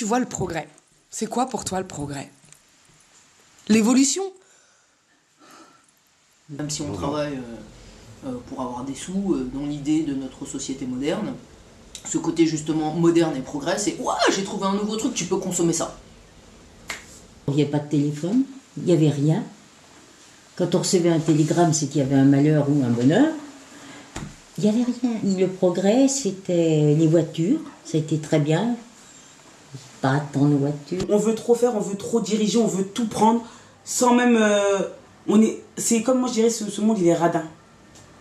tu vois le progrès? C'est quoi pour toi le progrès? L'évolution? Même si on travaille pour avoir des sous, dans l'idée de notre société moderne, ce côté justement moderne et progrès, c'est « Ouah, j'ai trouvé un nouveau truc, tu peux consommer ça ». Il n'y avait pas de téléphone, il n'y avait rien. Quand on recevait un télégramme, c'est qu'il y avait un malheur ou un bonheur. Il n'y avait rien. Le progrès, c'était les voitures, ça a été très bien. Pas attendre nos voitures. On veut trop faire, on veut trop diriger, on veut tout prendre, sans même... c'est comme moi je dirais, ce monde il est radin.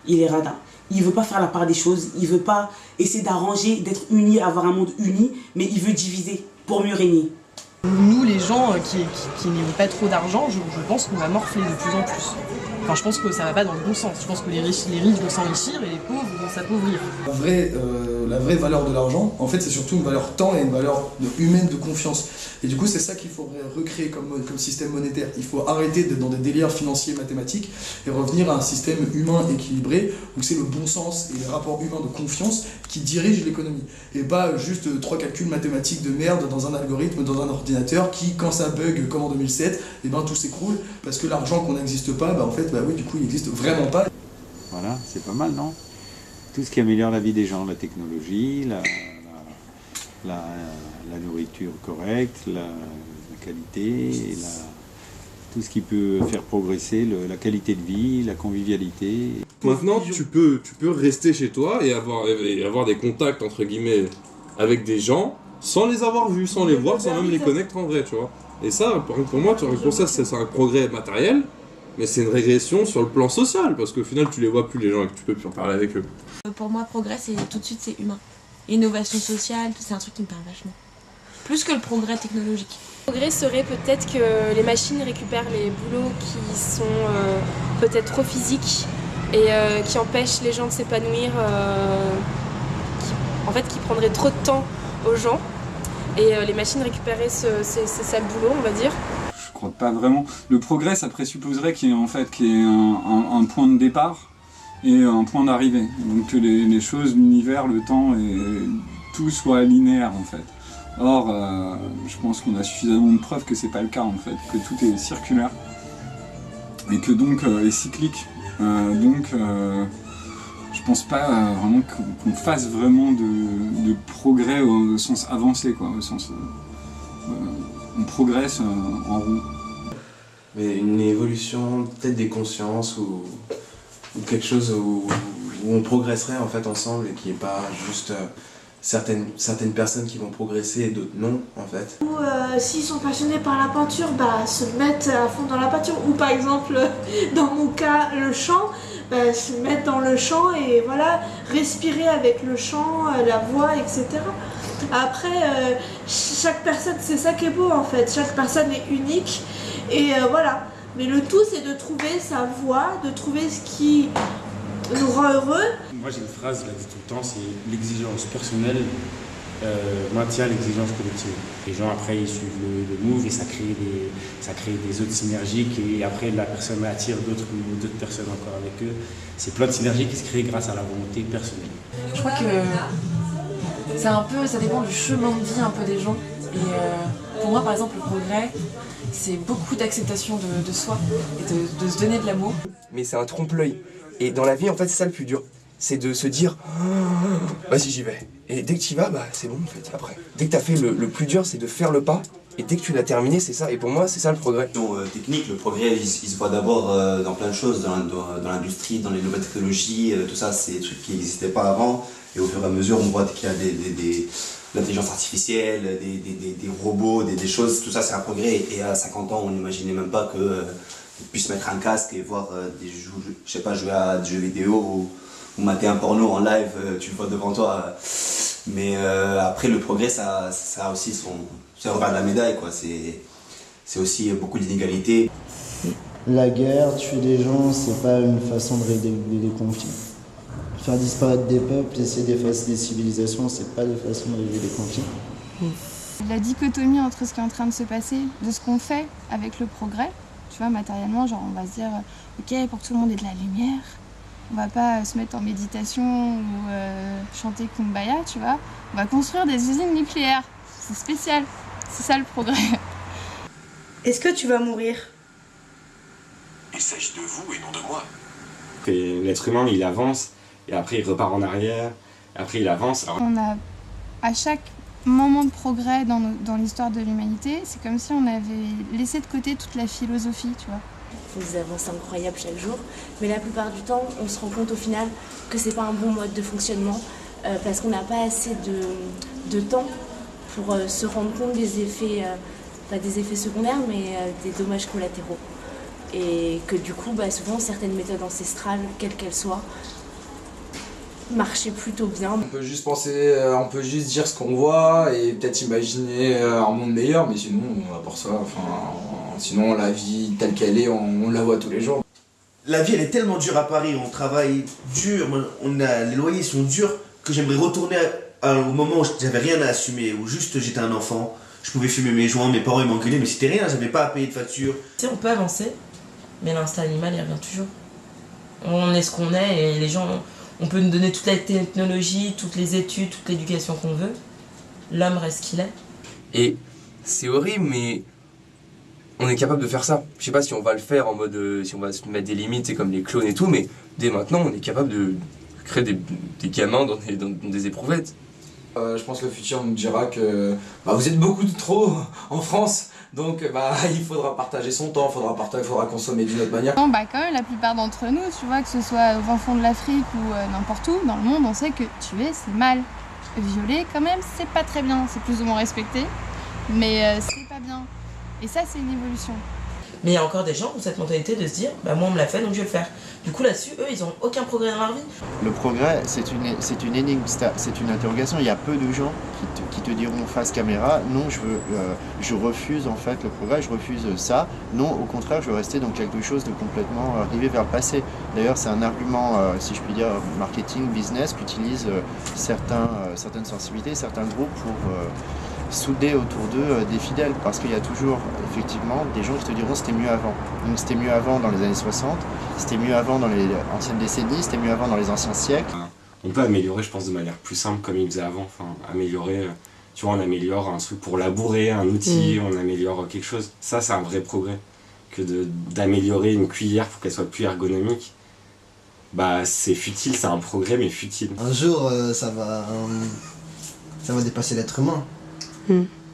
Il est radin. Il veut pas faire la part des choses, il veut pas essayer d'arranger, d'être uni, avoir un monde uni, mais il veut diviser pour mieux régner. Nous, les gens qui n'ont pas trop d'argent, je pense qu'on va morfler de plus en plus. Enfin, je pense que ça va pas dans le bon sens. Je pense que les riches vont s'enrichir et les pauvres vont s'appauvrir. La vraie valeur de l'argent, en fait, c'est surtout une valeur temps et une valeur humaine de confiance. Et du coup, c'est ça qu'il faudrait recréer comme système monétaire. Il faut arrêter d'être dans des délires financiers mathématiques et revenir à un système humain équilibré où c'est le bon sens et les rapports humains de confiance qui dirigent l'économie. Et pas juste 3 calculs mathématiques de merde dans un algorithme, dans un ordinateur qui, quand ça bug comme en 2007, et ben tout s'écroule parce que l'argent qu'on n'existe pas, en fait, oui, du coup, il n'existe vraiment pas. Voilà, c'est pas mal, non? Tout ce qui améliore la vie des gens, la technologie, la nourriture correcte, la qualité, tout ce qui peut faire progresser la qualité de vie, la convivialité. Maintenant, tu peux rester chez toi et avoir des contacts, entre guillemets, avec des gens, sans les avoir vus, sans les voir, sans même les connaître en vrai, tu vois. Et ça, pour moi, pour ça, c'est un progrès matériel, mais c'est une régression sur le plan social, parce qu'au final, tu les vois plus, les gens, et que tu peux plus en parler avec eux. Pour moi, progrès, c'est tout de suite, c'est humain. Innovation sociale, c'est un truc qui me parle vachement. Plus que le progrès technologique. Le progrès serait peut-être que les machines récupèrent les boulots qui sont peut-être trop physiques et qui empêchent les gens de s'épanouir, qui prendraient trop de temps aux gens. Et les machines récupéraeraient ces sales boulots, on va dire. Je crois pas vraiment. Le progrès, ça présupposerait qu'il y ait un point de départ et un point d'arrivée. Donc que les choses, l'univers, le temps, tout soit linéaire en fait. Or, je pense qu'on a suffisamment de preuves que c'est pas le cas en fait, que tout est circulaire et que donc est cyclique. Je pense pas vraiment qu'on fasse vraiment de progrès au sens avancé, quoi, au sens on progresse en roue. Mais une évolution peut-être des consciences ou quelque chose où on progresserait en fait ensemble et qui n'est pas juste certaines personnes qui vont progresser et d'autres non en fait. Ou s'ils sont passionnés par la peinture, se mettre à fond dans la peinture. Ou par exemple, dans mon cas, le chant, se mettre dans le chant et voilà, respirer avec le chant, la voix, etc. Après, chaque personne, c'est ça qui est beau en fait, chaque personne est unique et voilà. Mais le tout c'est de trouver sa voie, de trouver ce qui nous rend heureux. Moi j'ai une phrase, je la dis tout le temps, c'est l'exigence personnelle maintient l'exigence collective. Les gens après ils suivent le move et ça crée des autres synergies et après la personne attire d'autres personnes encore avec eux. C'est plein de synergies qui se créent grâce à la volonté personnelle. Je crois que ça dépend du chemin de vie un peu des gens. Et pour moi par exemple le progrès, c'est beaucoup d'acceptation de soi et de se donner de l'amour. Mais c'est un trompe-l'œil. Et dans la vie en fait c'est ça le plus dur. C'est de se dire vas-y j'y vais. Et dès que tu y vas, c'est bon en fait après. Dès que tu as fait le plus dur c'est de faire le pas. Et dès que tu l'as terminé, c'est ça. Et pour moi, c'est ça le progrès. Technique, le progrès, il se voit d'abord dans plein de choses, dans l'industrie, dans les nouvelles technologies, tout ça, c'est des trucs qui n'existaient pas avant. Et au fur et à mesure, on voit qu'il y a l'intelligence artificielle, des robots, des choses, tout ça, c'est un progrès. Et à 50 ans, on n'imaginait même pas qu'on puisse mettre un casque et voir jouer à des jeux vidéo ou mater un porno en live, tu le vois devant toi. Mais après, le progrès, ça a aussi c'est le revers de la médaille, quoi. C'est aussi beaucoup d'inégalités. La guerre, tuer des gens, c'est pas une façon de régler des conflits. Faire disparaître des peuples, essayer d'effacer des civilisations, c'est pas de façon de régler des conflits. La dichotomie entre ce qui est en train de se passer, de ce qu'on fait avec le progrès, tu vois, matériellement, genre on va se dire, ok, pour que tout le monde ait de la lumière, on va pas se mettre en méditation ou chanter Kumbaya, tu vois. On va construire des usines nucléaires, c'est spécial. C'est ça le progrès. Est-ce que tu vas mourir? Il s'agit de vous et non de moi. L'être humain, il avance, et après il repart en arrière, après il avance. Alors... On a, à chaque moment de progrès dans l'histoire de l'humanité, c'est comme si on avait laissé de côté toute la philosophie, tu vois. Des avancées incroyables chaque jour, mais la plupart du temps, on se rend compte au final que c'est pas un bon mode de fonctionnement, parce qu'on n'a pas assez de temps pour se rendre compte des effets, pas des effets secondaires, mais des dommages collatéraux. Et que du coup, souvent, certaines méthodes ancestrales, quelles qu'elles soient, marchaient plutôt bien. On peut juste penser, on peut juste dire ce qu'on voit et peut-être imaginer un monde meilleur, mais sinon, à part ça, sinon la vie telle qu'elle est, on la voit tous les jours. La vie, elle est tellement dure à Paris, on travaille dur, les loyers sont durs, que j'aimerais retourner au moment où j'avais rien à assumer, où juste j'étais un enfant, je pouvais fumer mes joints, mes parents ils m'engueulaient, mais c'était rien, j'avais pas à payer de facture. Tu sais, on peut avancer, mais l'instinct animal il revient toujours. On est ce qu'on est et les gens, on peut nous donner toute la technologie, toutes les études, toute l'éducation qu'on veut. L'homme reste ce qu'il est. Et c'est horrible, mais on est capable de faire ça. Je sais pas si on va le faire en mode, si on va se mettre des limites, c'est comme les clones et tout, mais dès maintenant on est capable de créer des gamins dans des éprouvettes. Je pense que le futur nous dira que vous êtes beaucoup trop en France, donc il faudra partager son temps, il faudra consommer d'une autre manière. Non, quand même, la plupart d'entre nous, tu vois, que ce soit au fin fond de l'Afrique ou n'importe où dans le monde, on sait que tuer, c'est mal. Violer, quand même, c'est pas très bien, c'est plus ou moins respecté, mais c'est pas bien. Et ça, c'est une évolution. Mais il y a encore des gens qui ont cette mentalité de se dire, moi on me l'a fait donc je vais le faire. Du coup là-dessus, eux, ils ont aucun progrès dans leur vie. Le progrès, c'est une énigme, c'est une interrogation. Il y a peu de gens qui te diront face caméra, non, je refuse en fait le progrès, je refuse ça. Non, au contraire, je veux rester dans quelque chose de complètement arrivé vers le passé. D'ailleurs, c'est un argument, si je puis dire, marketing, business, qu'utilisent certaines sensibilités, certains groupes pour souder autour d'eux des fidèles, parce qu'il y a toujours effectivement des gens qui te diront c'était mieux avant. Donc c'était mieux avant dans les années 60, c'était mieux avant dans les anciennes décennies, c'était mieux avant dans les anciens siècles. On peut améliorer, je pense, de manière plus simple comme ils faisaient avant. Améliorer, tu vois, on améliore un truc pour labourer, un outil, on améliore quelque chose. Ça, c'est un vrai progrès. Que d'améliorer une cuillère pour qu'elle soit plus ergonomique, c'est futile, c'est un progrès, mais futile. Un jour, ça va dépasser l'être humain.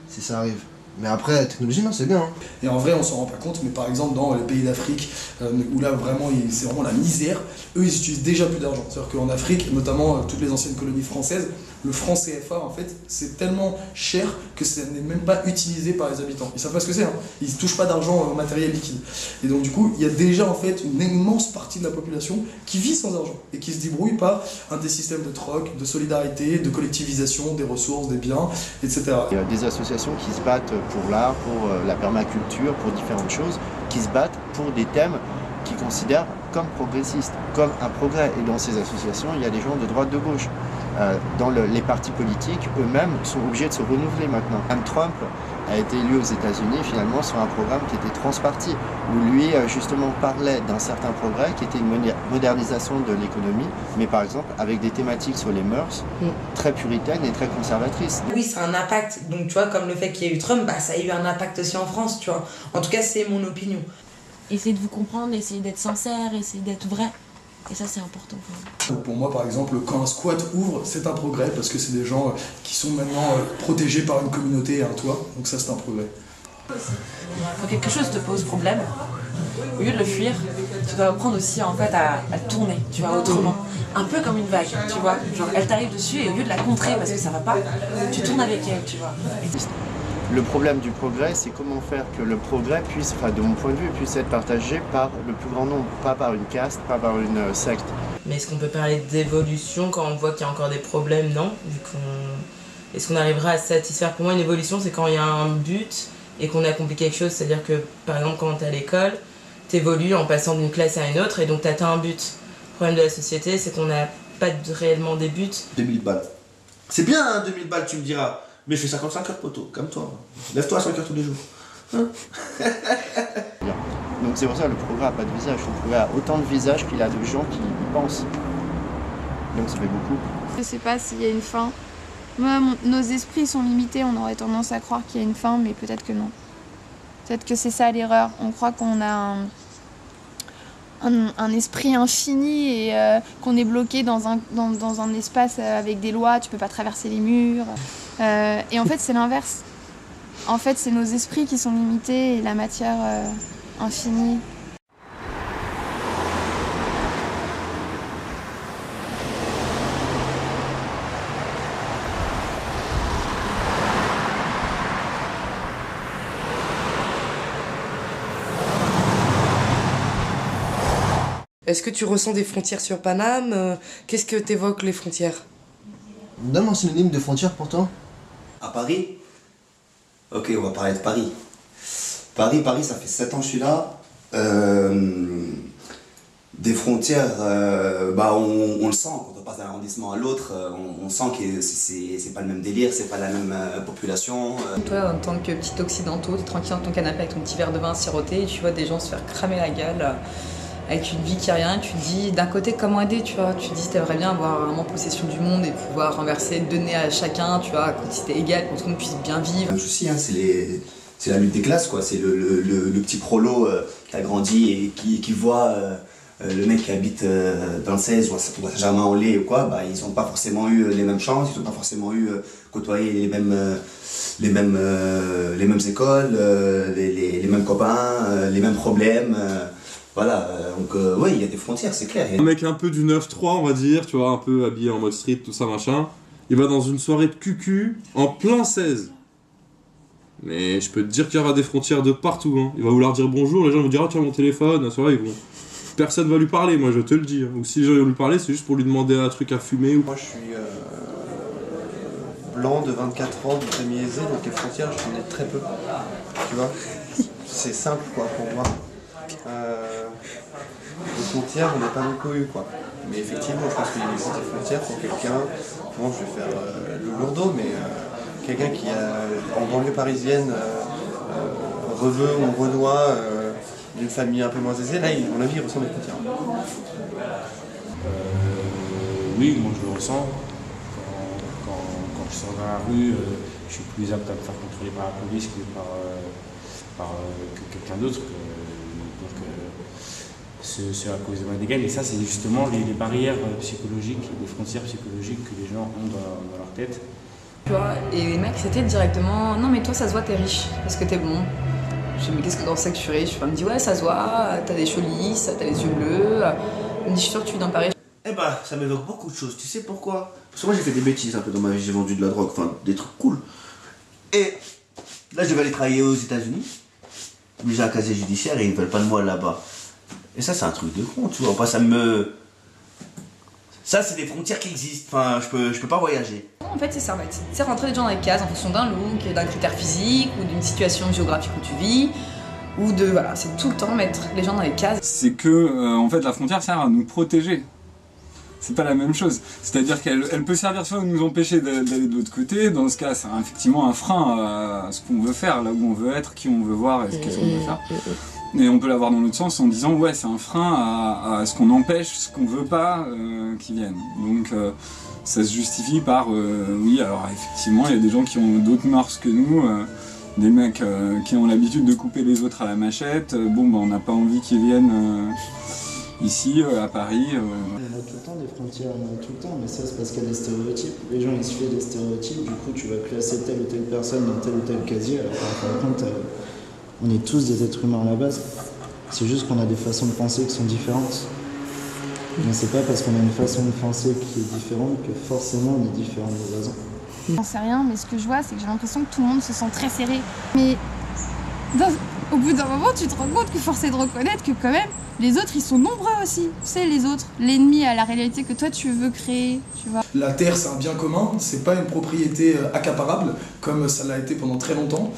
Si ça arrive. Mais après, la technologie, non, c'est bien. Hein. Et en vrai, on s'en rend pas compte, mais par exemple, dans les pays d'Afrique, où là, vraiment, c'est vraiment la misère, eux, ils utilisent déjà plus d'argent. C'est-à-dire qu'en Afrique, notamment toutes les anciennes colonies françaises, le franc CFA, en fait, c'est tellement cher que ça n'est même pas utilisé par les habitants. Ils savent pas ce que c'est, hein. Ils ne touchent pas d'argent matériel liquide. Et donc, du coup, il y a déjà, en fait, une immense partie de la population qui vit sans argent et qui se débrouille par des systèmes de troc, de solidarité, de collectivisation des ressources, des biens, etc. Il y a des associations qui se battent pour l'art, pour la permaculture, pour différentes choses, qui se battent pour des thèmes qu'ils considèrent comme progressistes, comme un progrès. Et dans ces associations, il y a des gens de droite, de gauche. Dans les partis politiques, eux-mêmes sont obligés de se renouveler maintenant. Même Trump a été élu aux États-Unis finalement sur un programme qui était transparti, où lui justement parlait d'un certain progrès qui était une modernisation de l'économie, mais par exemple avec des thématiques sur les mœurs très puritaines et très conservatrices. Oui, c'est un impact. Donc tu vois, comme le fait qu'il y ait eu Trump, ça a eu un impact aussi en France, tu vois. En tout cas, c'est mon opinion. Essayez de vous comprendre, essayez d'être sincère, essayez d'être vrai. Et ça, c'est important. Pour moi, par exemple, quand un squat ouvre, c'est un progrès parce que c'est des gens qui sont maintenant protégés par une communauté et un toit. Donc ça, c'est un progrès. Quand quelque chose te pose problème, au lieu de le fuir, tu dois apprendre aussi en fait à tourner, tu vois, autrement. Un peu comme une vague, tu vois. Genre, elle t'arrive dessus et au lieu de la contrer parce que ça va pas, tu tournes avec elle, tu vois. Le problème du progrès, c'est comment faire que le progrès puisse, de mon point de vue, puisse être partagé par le plus grand nombre, pas par une caste, pas par une secte. Mais est-ce qu'on peut parler d'évolution quand on voit qu'il y a encore des problèmes? Non. Est-ce qu'on arrivera à satisfaire? Pour moi, une évolution, c'est quand il y a un but et qu'on accomplit quelque chose. C'est-à-dire que, par exemple, quand tu es à l'école, tu évolues en passant d'une classe à une autre et donc tu atteins un but. Le problème de la société, c'est qu'on n'a pas réellement des buts. 2000 balles. C'est bien, hein, 2000 balles, tu me diras. Mais je fais 55 heures poteau, comme toi. Lève-toi à 5 heures tous les jours. Hein? Donc c'est pour ça que le progrès n'a pas de visage. Le progrès a autant de visages qu'il a de gens qui y pensent. Donc ça fait beaucoup. Je sais pas s'il y a une fin Moi, nos esprits sont limités, on aurait tendance à croire qu'il y a une fin, mais peut-être que non. Peut-être que c'est ça l'erreur. On croit qu'on a un esprit infini et qu'on est bloqué dans un espace avec des lois, tu peux pas traverser les murs. Et en fait, c'est l'inverse. En fait, c'est nos esprits qui sont limités et la matière infinie. Est-ce que tu ressens des frontières sur Paname? Qu'est-ce que t'évoquent les frontières? Donne un synonyme de frontière pour toi. À Paris? Ok, on va parler de Paris. Paris, ça fait 7 ans que je suis là. Des frontières, on le sent, quand on passe d'un arrondissement à l'autre, on sent que c'est pas le même délire, c'est pas la même population. Toi, en tant que petit occidentaux, t'es tranquille dans ton canapé avec ton petit verre de vin siroté et tu vois des gens se faire cramer la gueule avec une vie qui est rien, tu te dis d'un côté comment aider, tu vois, tu te dis t'aimerais bien avoir vraiment possession du monde et pouvoir renverser, donner à chacun, tu vois, quand c'était égal, pour que tout le monde puisse bien vivre. Le souci, c'est la lutte des classes, quoi. C'est le petit prolo qui a grandi et qui voit le mec qui habite dans le 16 ou à Saint-Germain-en-Laye ou quoi, bah, ils n'ont pas forcément eu les mêmes chances, ils n'ont pas forcément eu côtoyé les mêmes écoles, les mêmes copains, les mêmes problèmes. Voilà, donc ouais, il y a des frontières, c'est clair. Un mec un peu du 9-3, on va dire, tu vois, un peu habillé en mode street, tout ça, machin. Il va dans une soirée de cucu en plein 16. Mais je peux te dire qu'il y aura des frontières de partout, hein. Il va vouloir dire bonjour, les gens vont dire « Ah tiens, mon téléphone », la soirée, ils vont... Personne va lui parler, moi je te le dis. Hein. Ou si les gens vont lui parler, c'est juste pour lui demander un truc à fumer. Ou... Moi je suis blanc de 24 ans, de famille aisée, donc les frontières je connais très peu. Tu vois, c'est simple quoi pour moi. Les frontières, on n'a pas beaucoup eu quoi. Mais effectivement, je pense qu'il existe des frontières pour quelqu'un. Bon, je vais faire le lourdeau, mais quelqu'un qui en banlieue parisienne reveux ou renois d'une famille un peu moins aisée, là, à mon avis, il ressent des frontières. Oui, moi je le ressens. Quand je sors dans la rue, je suis plus apte à me faire contrôler par la police que par quelqu'un d'autre. Ce à cause de ma dégaine. Et ça, c'est justement les barrières psychologiques, les frontières psychologiques que les gens ont dans leur tête. Tu vois, et les mecs, c'était directement « Non mais toi, ça se voit, t'es riche, parce que t'es blond. » Je dis « Mais qu'est-ce que dans ça que je suis riche ?» Elle me dit « Ouais, ça se voit, t'as des cheveux lisses, t'as les yeux bleus. » Elle me dit « Je suis sûre que tu vis dans Paris. » Eh bah, ça m'évoque beaucoup de choses. Tu sais pourquoi? Parce que moi, j'ai fait des bêtises un peu dans ma vie. J'ai vendu de la drogue, enfin, des trucs cool. Et là, je vais aller travailler aux États-Unis. Mais j'ai un casier judiciaire et ils veulent pas de moi là-bas. Et ça, c'est un truc de con, tu vois. Enfin, ça, c'est des frontières qui existent. Enfin, je peux pas voyager. En fait, c'est ça, en fait. C'est rentrer les gens dans les cases en fonction d'un look, d'un critère physique ou d'une situation géographique où tu vis. Ou de, voilà, c'est tout le temps mettre les gens dans les cases. C'est que, en fait, la frontière sert à nous protéger. C'est pas la même chose. C'est-à-dire qu'elle peut servir soit à nous empêcher d'aller de l'autre côté. Dans ce cas, c'est effectivement un frein à ce qu'on veut faire, là où on veut être, qui on veut voir et qu'est-ce qu'on veut faire. Et on peut l'avoir dans l'autre sens en disant ouais, c'est un frein à ce qu'on empêche, ce qu'on veut pas qu'ils viennent. Donc ça se justifie par oui, alors effectivement il y a des gens qui ont d'autres mœurs que nous, des mecs qui ont l'habitude de couper les autres à la machette. Bon bah on n'a pas envie qu'ils viennent ici à Paris. Il y en a tout le temps des frontières, il y en a tout le temps, mais ça c'est parce qu'il y a des stéréotypes. Les gens ils se font des stéréotypes, du coup tu vas classer telle ou telle personne dans tel ou tel casier, alors qu'en fin de compte on est tous des êtres humains à la base. C'est juste qu'on a des façons de penser qui sont différentes. Mais c'est pas parce qu'on a une façon de penser qui est différente que forcément on est différent de voisins. J'en sais rien, mais ce que je vois, c'est que j'ai l'impression que tout le monde se sent très serré. Mais au bout d'un moment, tu te rends compte que force est de reconnaître que quand même, les autres, ils sont nombreux aussi. Tu sais, les autres, l'ennemi à la réalité que toi, tu veux créer, tu vois. La terre, c'est un bien commun, c'est pas une propriété accaparable, comme ça l'a été pendant très longtemps.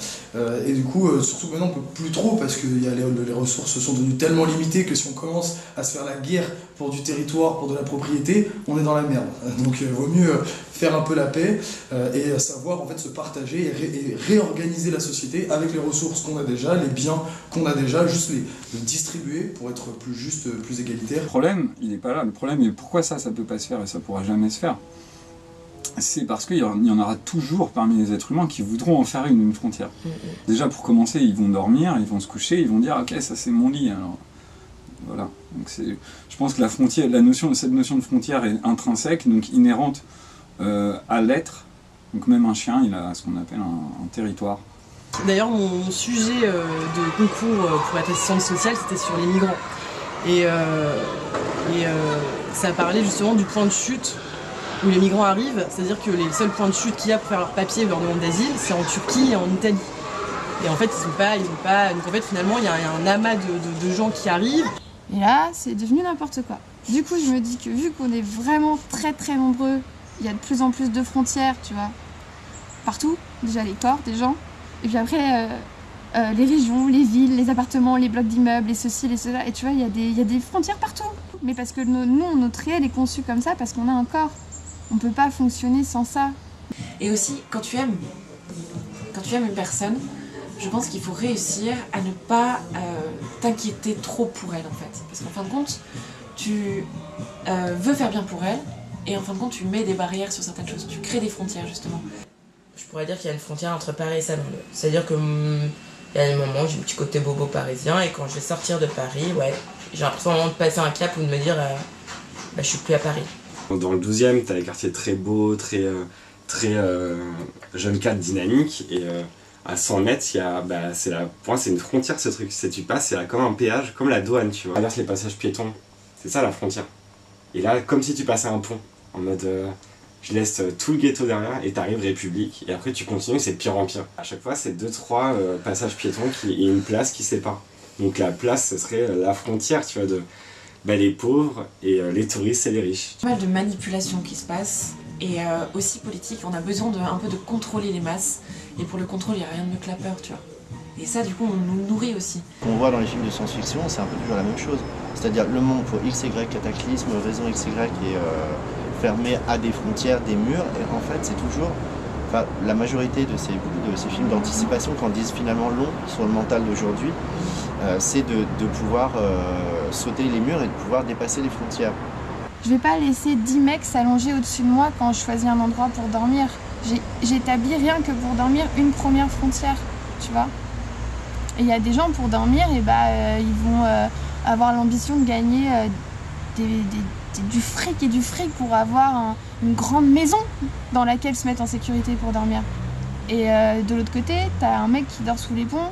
Et du coup, surtout maintenant, on peut plus trop, parce que les ressources sont devenues tellement limitées que si on commence à se faire la guerre pour du territoire, pour de la propriété, on est dans la merde. Donc il vaut mieux faire un peu la paix et savoir en fait se partager et réorganiser la société avec les ressources qu'on a déjà, les biens qu'on a déjà, juste les distribuer pour être plus juste, plus égalitaire. Le problème, il n'est pas là. Le problème est pourquoi ça peut pas se faire et ça pourra jamais se faire. c'est parce qu'il y en aura toujours parmi les êtres humains qui voudront en faire une frontière. Déjà, pour commencer, ils vont dormir, ils vont se coucher, ils vont dire « Ok, ça c'est mon lit ». Alors, voilà. Donc je pense que cette notion de frontière est intrinsèque, donc inhérente à l'être. Donc même un chien, il a ce qu'on appelle un territoire. D'ailleurs, mon sujet de concours pour être assistante sociale, c'était sur les migrants. Et ça parlait justement du point de chute où les migrants arrivent, c'est-à-dire que les seuls points de chute qu'il y a pour faire leur papier ou leur demande d'asile, c'est en Turquie et en Italie. Et en fait, ils ont pas. Donc en fait, finalement, il y a un amas de gens qui arrivent. Et là, c'est devenu n'importe quoi. Du coup, je me dis que vu qu'on est vraiment très très nombreux, il y a de plus en plus de frontières, tu vois, partout. Déjà les corps des gens, et puis après les régions, les villes, les appartements, les blocs d'immeubles, les ceci, les cela. Et tu vois, il y a des frontières partout. Mais parce que nous, notre réel est conçu comme ça, parce qu'on a un corps. On peut pas fonctionner sans ça. Et aussi, quand tu aimes une personne, je pense qu'il faut réussir à ne pas t'inquiéter trop pour elle, en fait. Parce qu'en fin de compte, tu veux faire bien pour elle, et en fin de compte, tu mets des barrières sur certaines choses. Tu crées des frontières, justement. Je pourrais dire qu'il y a une frontière entre Paris et Saint-Mandé. C'est-à-dire que il y a des moments où j'ai un petit côté bobo parisien, et quand je vais sortir de Paris, ouais, j'ai l'impression vraiment de passer un cap ou de me dire je suis plus à Paris. Dans le 12e, tu as des quartiers très beaux, très jeunes cadres dynamiques, et à 100 mètres, pour moi c'est une frontière ce truc, tu passes, c'est là comme un péage, comme la douane, tu vois. Tu traverses les passages piétons, c'est ça la frontière. Et là, comme si tu passais un pont, en mode je laisse tout le ghetto derrière et t'arrives République, et après tu continues, c'est de pire en pire. À chaque fois, c'est 2-3 passages piétons et une place qui sépare. Donc la place, ce serait la frontière, tu vois, de les pauvres et les touristes et les riches. Pas mal de manipulation qui se passe, et aussi politique, on a besoin un peu de contrôler les masses, et pour le contrôle, il n'y a rien de mieux que la peur, tu vois. Et ça, du coup, on nous nourrit aussi. Ce qu'on voit dans les films de science-fiction, c'est un peu toujours la même chose. C'est-à-dire le monde pour XY cataclysme, raison XY est fermé à des frontières, des murs, et en fait, c'est toujours... Enfin, la majorité de ces films d'anticipation, quand ils disent finalement long sur le mental d'aujourd'hui, c'est de pouvoir sauter les murs et de pouvoir dépasser les frontières. Je vais pas laisser 10 mecs s'allonger au-dessus de moi quand je choisis un endroit pour dormir. J'établis rien que pour dormir une première frontière, tu vois. Et il y a des gens pour dormir, et ils vont avoir l'ambition de gagner du fric pour avoir une grande maison dans laquelle se mettre en sécurité pour dormir. Et de l'autre côté, t'as un mec qui dort sous les ponts,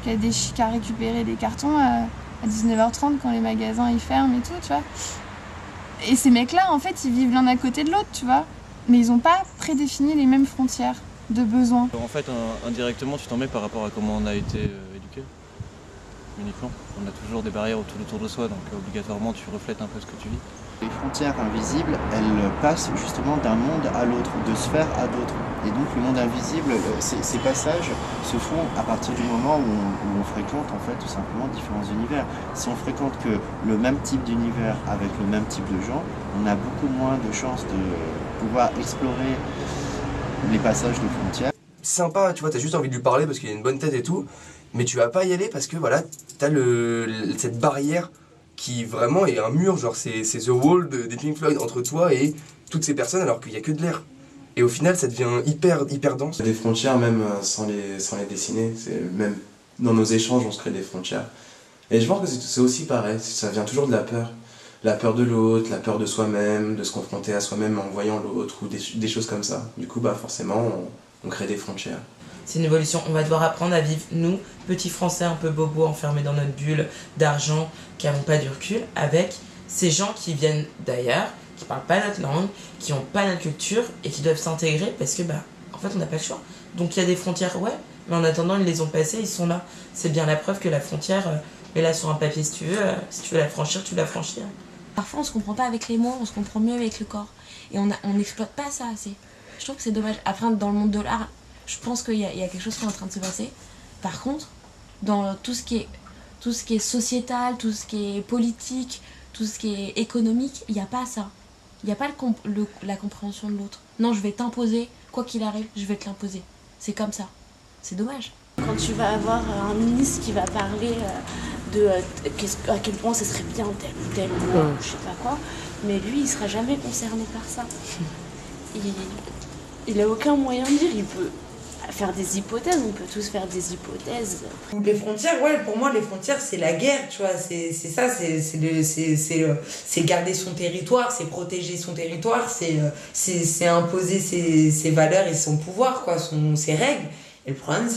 qui a récupéré des cartons à 19h30 quand les magasins ils ferment et tout, tu vois. Et ces mecs-là, en fait, ils vivent l'un à côté de l'autre, tu vois. Mais ils n'ont pas prédéfini les mêmes frontières de besoins. En fait, indirectement, tu t'en mets par rapport à comment on a été éduqué. Uniquement. On a toujours des barrières autour de soi, donc obligatoirement, tu reflètes un peu ce que tu vis. Les frontières invisibles, elles passent justement d'un monde à l'autre, de sphère à d'autres. Et donc le monde invisible, ces passages se font à partir du moment où on fréquente en fait tout simplement différents univers. Si on fréquente que le même type d'univers avec le même type de gens, on a beaucoup moins de chances de pouvoir explorer les passages de frontières. Sympa, tu vois, t'as juste envie de lui parler parce qu'il a une bonne tête et tout, mais tu vas pas y aller parce que voilà, t'as cette barrière qui vraiment est un mur, genre c'est The Wall des Pink Floyd entre toi et toutes ces personnes alors qu'il y a que de l'air. Et au final ça devient hyper dense. Des frontières même sans les dessiner, même dans nos échanges on se crée des frontières. Et je pense que c'est aussi pareil, ça vient toujours de la peur. La peur de l'autre, la peur de soi-même, de se confronter à soi-même en voyant l'autre ou des choses comme ça. Du coup forcément on crée des frontières. C'est une évolution, on va devoir apprendre à vivre, nous, petits Français un peu bobos, enfermés dans notre bulle d'argent, qui n'avons pas du recul, avec ces gens qui viennent d'ailleurs, qui parlent pas notre langue, qui n'ont pas notre culture, et qui doivent s'intégrer parce que, en fait, on n'a pas le choix. Donc il y a des frontières, ouais, mais en attendant, ils les ont passées, ils sont là. C'est bien la preuve que la frontière est là sur un papier si tu veux la franchir, tu la franchis. Parfois, on se comprend pas avec les mots, on se comprend mieux avec le corps. Et on n'exploite pas ça assez. Je trouve que c'est dommage. Après, dans le monde de l'art, je pense qu'il y a quelque chose qui est en train de se passer. Par contre, dans tout ce qui est sociétal, tout ce qui est politique, tout ce qui est économique, il n'y a pas ça. Il n'y a pas la compréhension de l'autre. Non, je vais t'imposer, quoi qu'il arrive, je vais te l'imposer. C'est comme ça. C'est dommage. Quand tu vas avoir un ministre qui va parler à quel point ce serait bien tel ou tel ou je sais pas quoi, mais lui, il sera jamais concerné par ça. il a aucun moyen de dire, il peut faire des hypothèses, on peut tous faire des hypothèses. Les frontières, ouais, pour moi, les frontières, c'est la guerre, tu vois, c'est ça, c'est garder son territoire, c'est protéger son territoire, c'est imposer ses valeurs et son pouvoir, quoi, ses règles. Et le problème,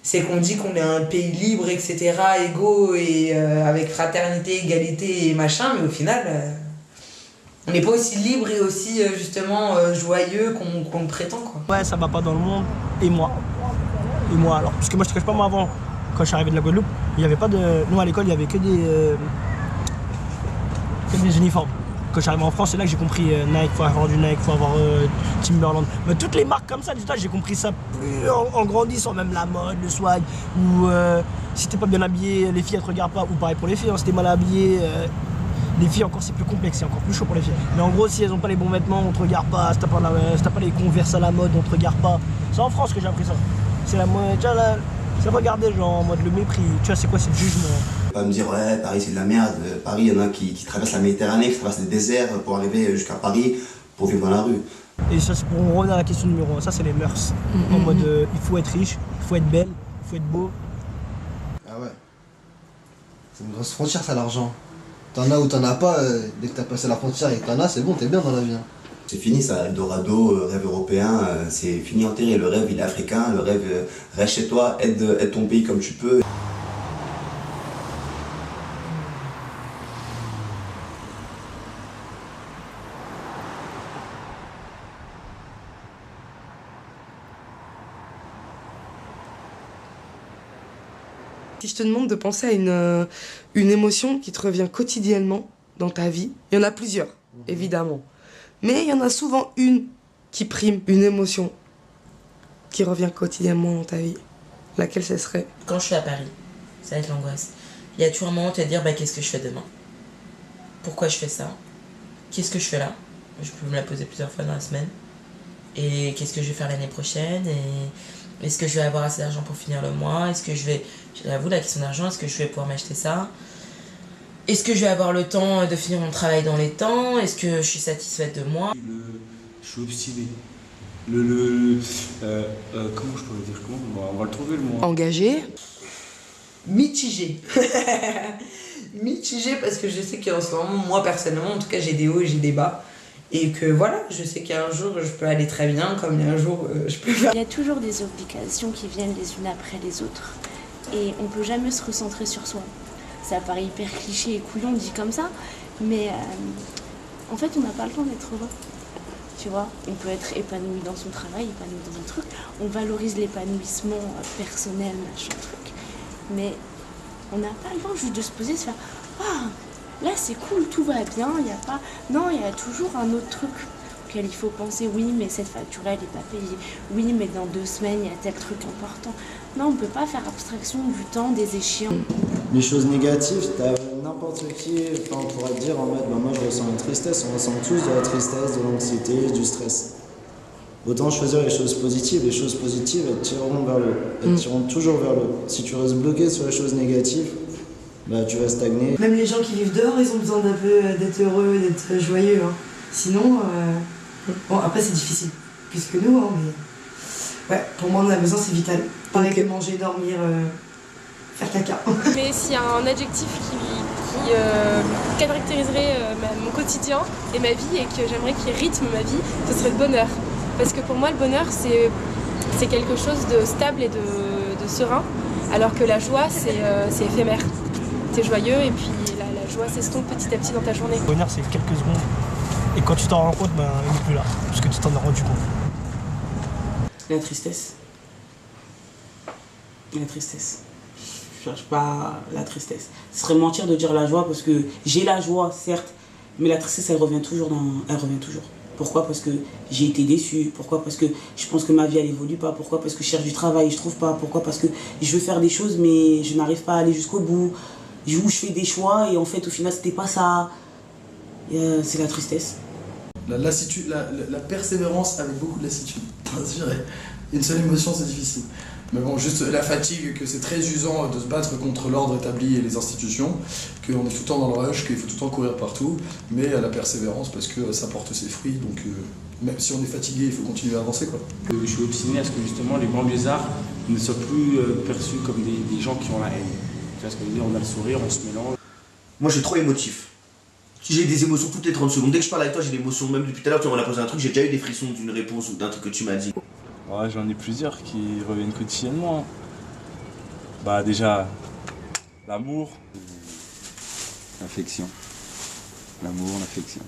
c'est qu'on dit qu'on est un pays libre, etc., égaux, et avec fraternité, égalité et machin, mais au final, on n'est pas aussi libre et aussi, justement, joyeux qu'on le prétend, quoi. Ouais, ça va pas dans le monde, et moi. Et moi, alors, parce que moi, je te cache pas, moi, avant, quand je suis arrivé de la Guadeloupe, il y avait pas de... Nous, à l'école, il y avait que des uniformes. Quand je suis arrivé en France, c'est là que j'ai compris Nike, faut avoir du Nike, faut avoir Timberland. Mais toutes les marques comme ça, j'ai compris ça plus en grandissant, même la mode, le swag, ou si t'es pas bien habillé, les filles elles te regardent pas, ou pareil pour les filles, hein, si t'es mal habillé, les filles encore c'est plus complexe, c'est encore plus chaud pour les filles. Mais en gros, si elles ont pas les bons vêtements, on te regarde pas, si t'as pas les Converse à la mode, on te regarde pas. C'est en France que j'ai appris ça. C'est la mode, tu vois, là, c'est regarder genre en mode le mépris, tu vois, c'est quoi, c'est le jugement. Pas me dire ouais Paris c'est de la merde, Paris il y en a qui traversent la Méditerranée, qui traversent des déserts pour arriver jusqu'à Paris pour vivre dans la rue. Et ça c'est pour revenir à la question numéro 1, ça c'est les mœurs. En mode il faut être riche, il faut être belle, il faut être beau. Ah ouais. C'est une grosse frontière ça l'argent. T'en as ou t'en as pas, dès que t'as passé la frontière et que t'en as, c'est bon, t'es bien dans la vie. Hein. C'est fini ça, Eldorado, rêve européen, c'est fini enterré, le rêve il est africain, le rêve reste chez toi, aide ton pays comme tu peux. Si je te demande de penser à une émotion qui te revient quotidiennement dans ta vie, il y en a plusieurs, évidemment. Mais il y en a souvent une qui prime, une émotion qui revient quotidiennement dans ta vie. Laquelle ce serait? Quand je suis à Paris, ça va être l'angoisse. Il y a toujours un moment où tu vas te dire bah, qu'est-ce que je fais demain? Pourquoi je fais ça? Qu'est-ce que je fais là? Je peux me la poser plusieurs fois dans la semaine. Et qu'est-ce que je vais faire l'année prochaine? Et est-ce que je vais avoir assez d'argent pour finir le mois? Est-ce que je vais... J'avoue, la question d'argent, est-ce que je vais pouvoir m'acheter ça? Est-ce que je vais avoir le temps de finir mon travail dans les temps? Est-ce que je suis satisfaite de moi? Je suis obstiné. Comment je pourrais dire? On va le trouver le mot. Engagé? Mitigé. Mitigé parce que je sais qu'en ce moment, moi personnellement, en tout cas, j'ai des hauts et j'ai des bas. Et que voilà, je sais qu'il y a un jour, je peux aller très bien, comme il y a un jour, je peux faire... Il y a toujours des obligations qui viennent les unes après les autres. Et on peut jamais se recentrer sur soi. Ça paraît hyper cliché et couillon dit comme ça, mais en fait, on n'a pas le temps d'être heureux. Tu vois, on peut être épanoui dans son travail, épanoui dans un truc. On valorise l'épanouissement personnel, machin truc. Mais on n'a pas le temps juste de se poser et se faire « Ah, là c'est cool, tout va bien, il n'y a pas... » Non, il y a toujours un autre truc auquel il faut penser. Oui, mais cette facture-là, elle n'est pas payée. Oui, mais dans 2 semaines, il y a tel truc important. Non, on ne peut pas faire abstraction du temps, des échéances. Les choses négatives, t'as n'importe qui, on pourrait te dire en mode, bah moi je ressens une tristesse, on ressent tous de la tristesse, de l'anxiété, du stress. Autant choisir les choses positives elles te tireront vers le haut, elles te tireront toujours vers le haut. Si tu restes bloqué sur les choses négatives, bah tu vas stagner. Même les gens qui vivent dehors, ils ont besoin d'un peu d'être heureux, d'être joyeux. Hein. Sinon, bon après c'est difficile, plus que nous, hein, mais ouais, pour moi on a besoin, c'est vital. Pareil que manger, dormir, faire caca. Mais s'il y a un adjectif qui caractériserait mon quotidien et ma vie et que j'aimerais qu'il rythme ma vie, ce serait le bonheur. Parce que pour moi le bonheur c'est quelque chose de stable et de serein, alors que la joie c'est éphémère. T'es joyeux et puis la joie s'estompe petit à petit dans ta journée. Le bonheur c'est quelques secondes et quand tu t'en rends compte, ben, il n'est plus là, parce que tu t'en as rendu compte. La tristesse. La tristesse. Je cherche pas la tristesse. Ce serait mentir de dire la joie parce que j'ai la joie, certes, mais la tristesse, elle revient toujours. Pourquoi? Parce que j'ai été déçue. Pourquoi? Parce que je pense que ma vie, elle évolue pas. Pourquoi? Parce que je cherche du travail et je trouve pas. Pourquoi? Parce que je veux faire des choses, mais je n'arrive pas à aller jusqu'au bout. Je fais des choix et en fait, au final, c'était pas ça. C'est la tristesse. La persévérance avec beaucoup de lassitude. Je dirais, une seule émotion, c'est difficile. Mais bon, juste la fatigue, que c'est très usant de se battre contre l'ordre établi et les institutions, qu'on est tout le temps dans le rush, qu'il faut tout le temps courir partout, mais la persévérance parce que ça porte ses fruits, donc même si on est fatigué, il faut continuer à avancer, quoi. Je suis obstiné à ce que justement les banlieusards ne soient plus perçus comme des gens qui ont la haine. Tu vois ce que je veux dire, on a le sourire, on se mélange. Moi, je suis trop émotif. J'ai des émotions toutes les 30 secondes. Dès que je parle avec toi, j'ai des émotions. Même depuis tout à l'heure, tu m'as posé un truc, j'ai déjà eu des frissons d'une réponse ou d'un truc que tu m'as dit. Ouais, j'en ai plusieurs qui reviennent quotidiennement. Bah déjà, l'amour. L'affection. L'amour, l'affection.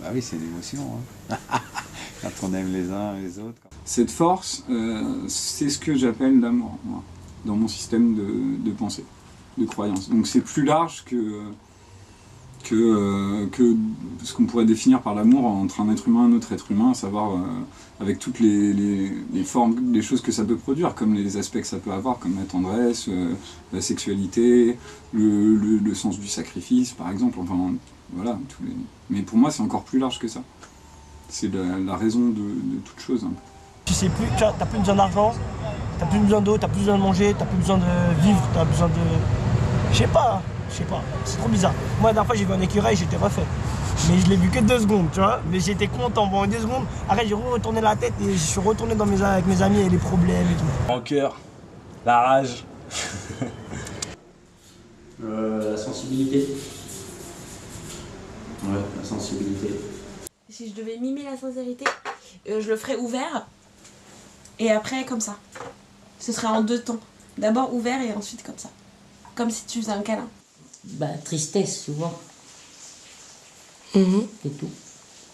Bah oui, c'est une émotion. Hein. Quand on aime les uns et les autres. Cette force, c'est ce que j'appelle l'amour, moi, dans mon système de pensée, de croyance. Donc c'est plus large que ce qu'on pourrait définir par l'amour entre un être humain et un autre être humain, à savoir avec toutes les formes, les choses que ça peut produire, comme les aspects que ça peut avoir, comme la tendresse, la sexualité, le sens du sacrifice, par exemple. Enfin, voilà. Mais pour moi, c'est encore plus large que ça. C'est la raison de toute chose. Hein. Tu sais plus, tu n'as plus besoin d'argent, tu n'as plus besoin d'eau, tu n'as plus besoin de manger, tu n'as plus besoin de vivre, tu as besoin de... Je sais pas, c'est trop bizarre. Moi, la dernière fois, j'ai vu un écureuil, j'étais refait. Mais je l'ai vu que 2 secondes, tu vois. Mais j'étais content pendant 2 secondes. Après, j'ai retourné la tête et je suis retourné avec mes amis et les problèmes et tout. En cœur, la rage. La sensibilité. Ouais, la sensibilité. Si je devais mimer la sincérité, je le ferais ouvert et après comme ça. Ce serait en 2 temps. D'abord ouvert et ensuite comme ça. Comme si tu faisais un câlin. Bah, tristesse souvent. C'est tout.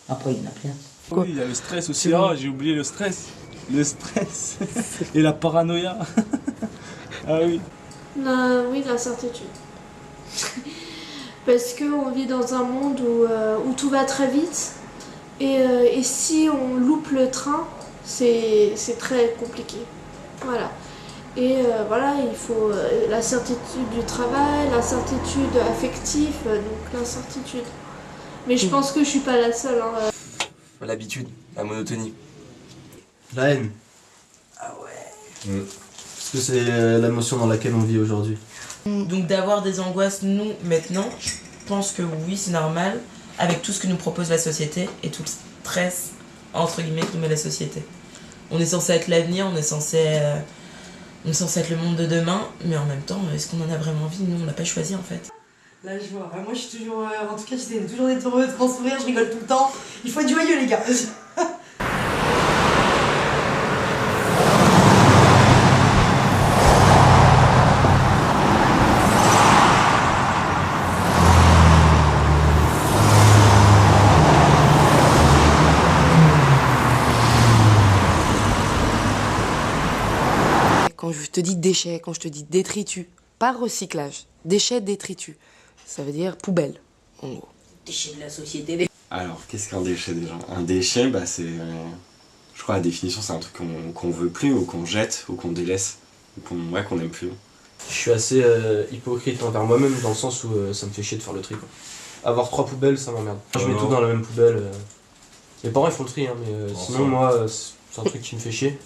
Après, il y en a plein. Oui, il y a le stress aussi. Oh, j'ai oublié le stress. Le stress. Et la paranoïa. Ah oui. Oui, la certitude. Parce qu'on vit dans un monde où tout va très vite. Et si on loupe le train, c'est très compliqué. Voilà. Et voilà, il faut la certitude du travail, la certitude affective, donc l'incertitude. Mais je pense que je suis pas la seule. Hein. L'habitude, la monotonie. La haine. Ah ouais. Parce que c'est l'émotion dans laquelle on vit aujourd'hui. Donc d'avoir des angoisses, nous, maintenant, je pense que oui, c'est normal, avec tout ce que nous propose la société et tout le stress, entre guillemets, que nous met la société. On est censé être l'avenir, on est censé être le monde de demain, mais en même temps, est-ce qu'on en a vraiment envie? Nous, on l'a pas choisi en fait. Là, je vois. Moi, je suis toujours. En tout cas, j'essaie toujours d'être heureuse, de grand sourire, je rigole tout le temps. Il faut être joyeux, les gars. Quand je te dis déchets, quand je te dis détritus, pas recyclage, déchets, détritus, ça veut dire poubelle, en gros. Déchets de la société. Alors, qu'est-ce qu'un déchet déjà? Un déchet, bah c'est... je crois la définition, c'est un truc qu'on veut plus, ou qu'on jette, ou qu'on délaisse, ou qu'on n'aime plus. Je suis assez hypocrite envers moi-même dans le sens où ça me fait chier de faire le tri, quoi. Avoir 3 poubelles, ça m'emmerde. Je mets tout dans la même poubelle. Mes parents ils font le tri, hein, mais sinon moi c'est un truc qui me fait chier.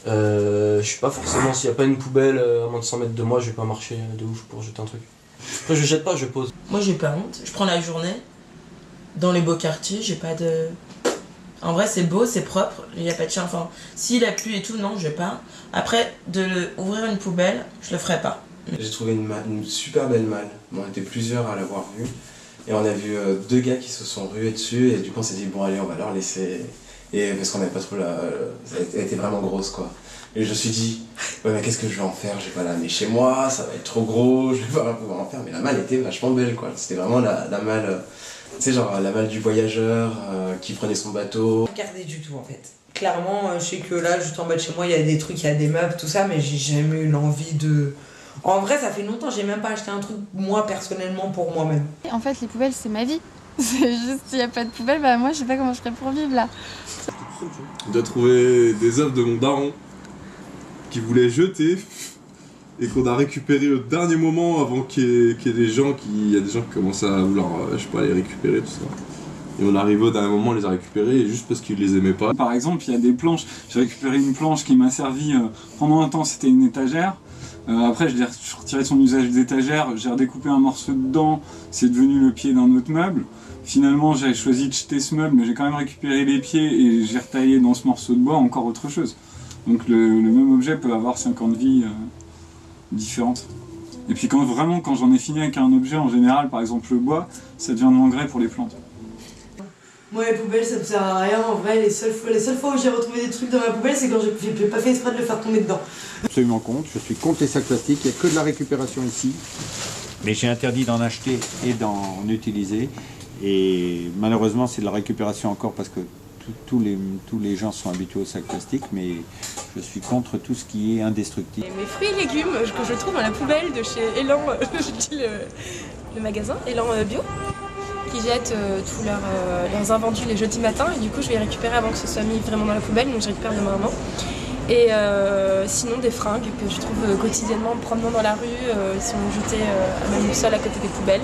Je suis pas forcément, s'il n'y a pas une poubelle à moins de 100 mètres de moi, je vais pas marcher de ouf pour jeter un truc. Après je jette pas, je pose. Moi j'ai pas honte, je prends la journée, dans les beaux quartiers, j'ai pas de... En vrai c'est beau, c'est propre, il n'y a pas de chien, enfin, s'il a plu et tout, non, je vais pas. Après, ouvrir une poubelle, je le ferai pas. J'ai trouvé une super belle malle, on était plusieurs à l'avoir vue, et on a vu 2 gars qui se sont rués dessus, et du coup on s'est dit bon allez on va leur laisser... Et parce qu'on avait pas trop la... Elle était vraiment grosse quoi. Et je me suis dit, ouais mais qu'est-ce que je vais en faire? Je vais pas la mettre chez moi, ça va être trop gros, je vais pas pouvoir en faire. Mais la malle était vachement belle quoi. C'était vraiment la malle, tu sais genre la malle du voyageur qui prenait son bateau. Regardez du tout en fait. Clairement, je sais que là, juste en bas de chez moi, il y a des trucs, il y a des meubles, tout ça, mais j'ai jamais eu l'envie de... En vrai, ça fait longtemps, j'ai même pas acheté un truc, moi, personnellement, pour moi-même. En fait, les poubelles, c'est ma vie. C'est juste, s'il n'y a pas de poubelle, bah moi, je sais pas comment je ferais pour vivre là. Je dois trouver des œuvres de mon daron qui voulait jeter et qu'on a récupéré au dernier moment avant qu'il y ait des gens qui... Il y a des gens qui commencent à vouloir, je sais pas, les récupérer, tout ça. Et on arrivait au dernier moment à les récupérer juste parce qu'ils les aimaient pas. Par exemple, il y a des planches, j'ai récupéré une planche qui m'a servi pendant un temps, c'était une étagère. Après, je l'ai retiré de son usage d'étagère, j'ai redécoupé un morceau dedans, c'est devenu le pied d'un autre meuble. Finalement, j'avais choisi de jeter ce meuble, mais j'ai quand même récupéré les pieds et j'ai retaillé dans ce morceau de bois encore autre chose. Donc le même objet peut avoir 5 ans de vie différentes. Et puis quand j'en ai fini avec un objet, en général, par exemple le bois, ça devient de l'engrais pour les plantes. Moi, les poubelles, ça me sert à rien. En vrai, les seules fois où j'ai retrouvé des trucs dans ma poubelle, c'est quand j'ai pas fait exprès de le faire tomber dedans. Absolument contre, je suis contre les sacs plastiques, il n'y a que de la récupération ici. Mais j'ai interdit d'en acheter et d'en utiliser. Et malheureusement, c'est de la récupération encore parce que tous les gens sont habitués aux sacs plastiques, mais je suis contre tout ce qui est indestructible. Et mes fruits et légumes que je trouve dans la poubelle de chez Elan, je dis le magasin, Elan Bio, qui jettent tous leurs invendus les jeudis matins, et du coup je vais les récupérer avant que ce soit mis vraiment dans la poubelle, donc je récupère demain maman. Et sinon des fringues que je trouve quotidiennement en promenant dans la rue, ils sont jetés à même le sol à côté des poubelles.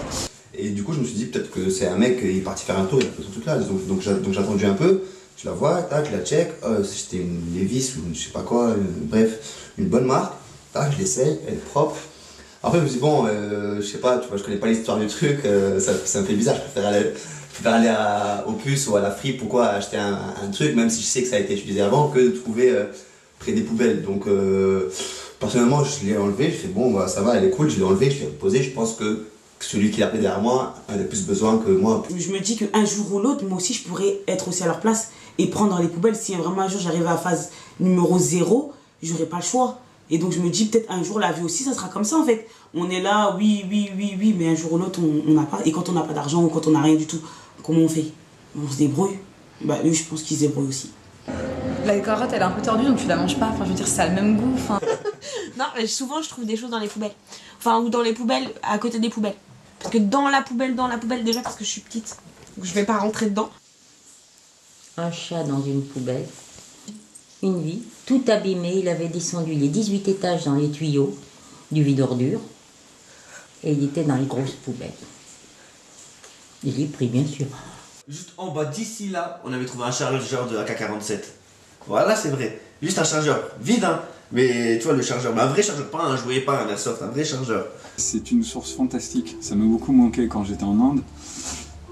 Et du coup je me suis dit peut-être que c'est un mec, il est parti faire un tour, il a fait son truc là, donc j'ai attendu un peu, je la vois, tac, je la check, c'était une Levi's ou je sais pas quoi, bref, une bonne marque, tac, je l'essaye, elle est propre. Après je me suis dit bon, je sais pas, tu vois, je connais pas l'histoire du truc, ça me fait bizarre, je préfère aller au puce ou à la fripe, pourquoi acheter un truc, même si je sais que ça a été utilisé avant, que de trouver près des poubelles. Donc personnellement je l'ai enlevé, je fais bon bah, ça va, elle est cool, je l'ai enlevé, je l'ai reposé, je pense que celui qui l'a pris derrière moi a plus besoin que moi. Je me dis qu'un jour ou l'autre, moi aussi je pourrais être aussi à leur place et prendre les poubelles. Si vraiment un jour j'arrive à la phase numéro 0, j'aurais pas le choix. Et donc je me dis peut-être un jour la vie aussi ça sera comme ça en fait. On est là, oui, mais un jour ou l'autre on n'a pas. Et quand on n'a pas d'argent ou quand on n'a rien du tout, comment on fait? On se débrouille. Bah eux je pense qu'ils se débrouillent aussi. La carotte elle est un peu tordue donc tu la manges pas, enfin je veux dire ça a le même goût. Enfin... Non mais souvent je trouve des choses dans les poubelles. Enfin ou dans les poubelles, à côté des poubelles. Parce que dans la poubelle déjà parce que je suis petite, donc je vais pas rentrer dedans. Un chat dans une poubelle, une vie, tout abîmé, il avait descendu les 18 étages dans les tuyaux du vide-ordure et il était dans les grosses poubelles. Il est pris bien sûr. Juste en bas d'ici là, on avait trouvé un chargeur de AK-47. Voilà, c'est vrai. Juste un chargeur vide, hein. Mais tu vois, le chargeur, mais un vrai chargeur, pas un jouet, pas un airsoft, un vrai chargeur. C'est une source fantastique. Ça m'a beaucoup manqué quand j'étais en Inde.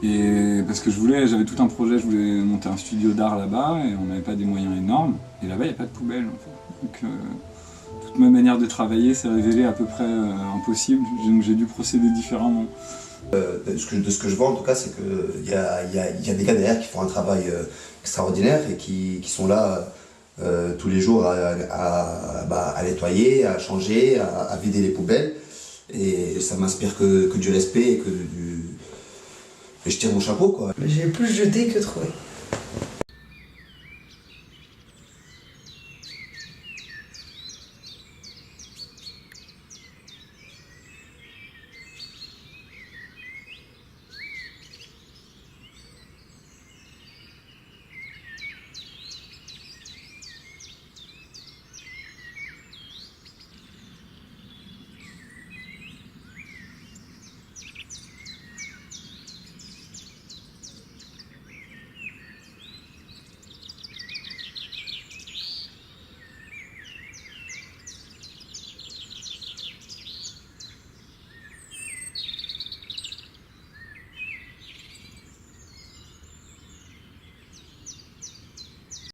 Et parce que j'avais tout un projet, je voulais monter un studio d'art là-bas et on n'avait pas des moyens énormes. Et là-bas, il n'y a pas de poubelle en fait. Donc toute ma manière de travailler s'est révélée à peu près impossible. Donc j'ai dû procéder différemment. De ce que je vois en tout cas, c'est qu'il y a des gars derrière qui font un travail extraordinaire et qui sont là tous les jours à nettoyer, à changer, à vider les poubelles. Et ça m'inspire que du respect et que et je tire mon chapeau quoi. J'ai plus jeté que trouvé.